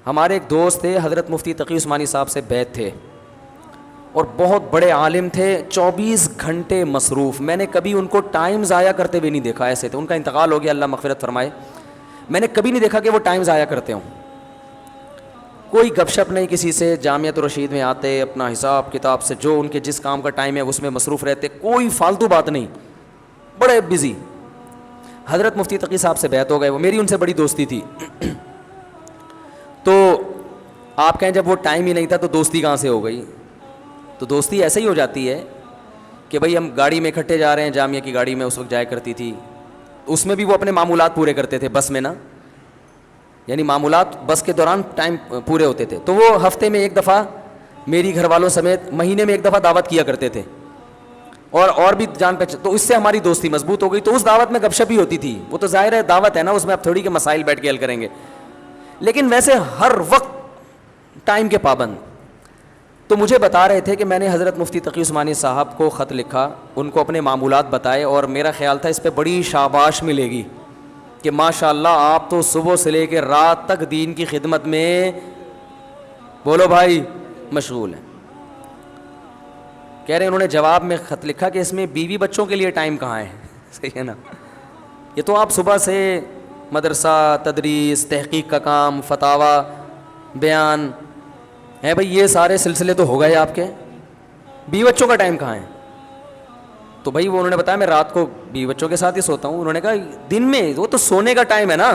ہمارے ایک دوست تھے حضرت مفتی تقی عثمانی صاحب سے بیعت تھے اور بہت بڑے عالم تھے, 24 گھنٹے مصروف. میں نے کبھی ان کو ٹائم ضائع کرتے ہوئے نہیں دیکھا. ایسے تھے, ان کا انتقال ہو گیا, اللہ مغفرت فرمائے. میں نے کبھی نہیں دیکھا کہ وہ ٹائم ضائع کرتے ہوں. کوئی گپ شپ نہیں کسی سے, جامعۃ الرشید میں آتے, اپنا حساب کتاب سے جو ان کے جس کام کا ٹائم ہے اس میں مصروف رہتے, کوئی فالتو بات نہیں, بڑے بزی. حضرت مفتی تقی صاحب سے بیعت ہو گئے, وہ میری ان سے بڑی دوستی تھی. تو آپ کہیں جب وہ ٹائم ہی نہیں تھا تو دوستی کہاں سے ہو گئی؟ تو دوستی ایسے ہی ہو جاتی ہے کہ بھئی ہم گاڑی میں اکٹھے جا رہے ہیں, جامعہ کی گاڑی میں اس وقت جایا کرتی تھی, اس میں بھی وہ اپنے معمولات پورے کرتے تھے بس میں نا, یعنی معمولات بس کے دوران ٹائم پورے ہوتے تھے. تو وہ ہفتے میں ایک دفعہ میری گھر والوں سمیت مہینے میں ایک دفعہ دعوت کیا کرتے تھے, اور بھی جان پہچان. تو اس سے ہماری دوستی مضبوط ہو گئی. تو اس دعوت میں گپ شپ ہی ہوتی تھی, وہ تو ظاہر ہے دعوت ہے نا, اس میں آپ تھوڑی کے مسائل بیٹھ کے حل کریں گے, لیکن ویسے ہر وقت ٹائم کے پابند. تو مجھے بتا رہے تھے کہ میں نے حضرت مفتی تقی عثمانی صاحب کو خط لکھا, ان کو اپنے معمولات بتائے, اور میرا خیال تھا اس پہ بڑی شاباش ملے گی کہ ماشاء اللہ آپ تو صبح سے لے کے رات تک دین کی خدمت میں, بولو بھائی, مشغول ہیں. کہہ رہے انہوں نے جواب میں خط لکھا کہ اس میں بیوی بچوں کے لیے ٹائم کہاں ہے؟ صحیح ہے نا, یہ تو آپ صبح سے مدرسہ, تدریس, تحقیق کا کام, فتاوی, بیان ہے بھئی, یہ سارے سلسلے تو ہو گئے آپ کے, بیوی بچوں کا ٹائم کہاں ہے؟ تو بھائی وہ انہوں نے بتایا میں رات کو بیوی بچوں کے ساتھ ہی سوتا ہوں. انہوں نے کہا دن میں وہ تو سونے کا ٹائم ہے نا,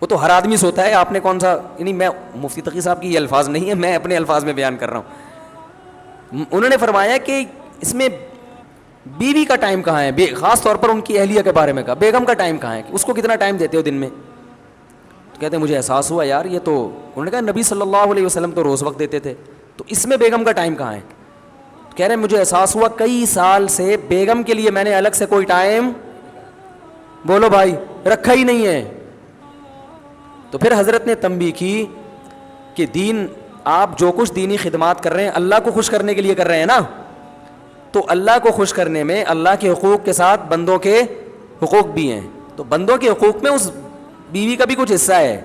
وہ تو ہر آدمی سوتا ہے, آپ نے کون سا, یعنی میں مفتی تقی صاحب کی یہ الفاظ نہیں ہے, میں اپنے الفاظ میں بیان کر رہا ہوں. انہوں نے فرمایا کہ اس میں بیوی کا ٹائم کہاں ہے, خاص طور پر ان کی اہلیہ کے بارے میں کہا, بیگم کا ٹائم کہاں ہے, اس کو کتنا ٹائم دیتے ہو دن میں؟ تو کہتے ہیں مجھے احساس ہوا یار یہ تو, انہوں نے کہا نبی صلی اللہ علیہ وسلم تو روز وقت دیتے تھے, تو اس میں بیگم کا ٹائم کہاں ہے؟ کہہ رہے ہیں مجھے احساس ہوا کئی سال سے بیگم کے لیے میں نے الگ سے کوئی ٹائم, بولو بھائی, رکھا ہی نہیں ہے. تو پھر حضرت نے تنبیہ کی کہ دین, آپ جو کچھ دینی خدمات کر رہے ہیں اللہ کو خوش کرنے کے لیے کر رہے ہیں نا, تو اللہ کو خوش کرنے میں اللہ کے حقوق کے ساتھ بندوں کے حقوق بھی ہیں. تو بندوں کے حقوق میں اس بیوی کا بھی کچھ حصہ ہے.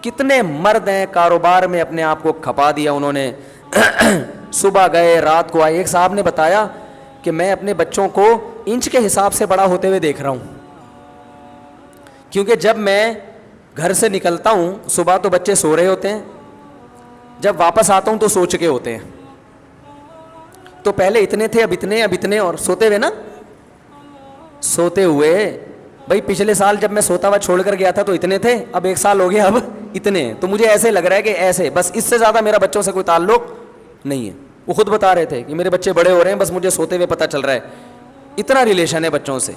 کتنے مرد ہیں کاروبار میں اپنے آپ کو کھپا دیا انہوں نے, صبح گئے رات کو آئے. ایک صاحب نے بتایا کہ میں اپنے بچوں کو انچ کے حساب سے بڑا ہوتے ہوئے دیکھ رہا ہوں, کیونکہ جب میں گھر سے نکلتا ہوں صبح تو بچے سو رہے ہوتے ہیں, جب واپس آتا ہوں تو سو چکے ہوتے ہیں. تو پہلے اتنے تھے, اب اتنے, اور سوتے ہوئے نا, سوتے ہوئے. بھائی پچھلے سال جب میں سوتا ہوا چھوڑ کر گیا تھا تو اتنے تھے, اب ایک سال ہو گیا اب اتنے. تو مجھے ایسے لگ رہا ہے کہ ایسے, بس اس سے زیادہ میرا بچوں سے کوئی تعلق نہیں ہے. وہ خود بتا رہے تھے کہ میرے بچے بڑے ہو رہے ہیں, بس مجھے سوتے ہوئے پتہ چل رہا ہے, اتنا ریلیشن ہے بچوں سے.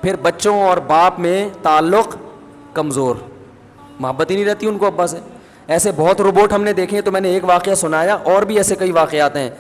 پھر بچوں اور باپ میں تعلق کمزور, محبت ہی نہیں رہتی ان کو ابا سے. ایسے بہت روبوٹ ہم نے دیکھے. تو میں نے ایک واقعہ سنایا, اور بھی ایسے کئی واقعات ہیں.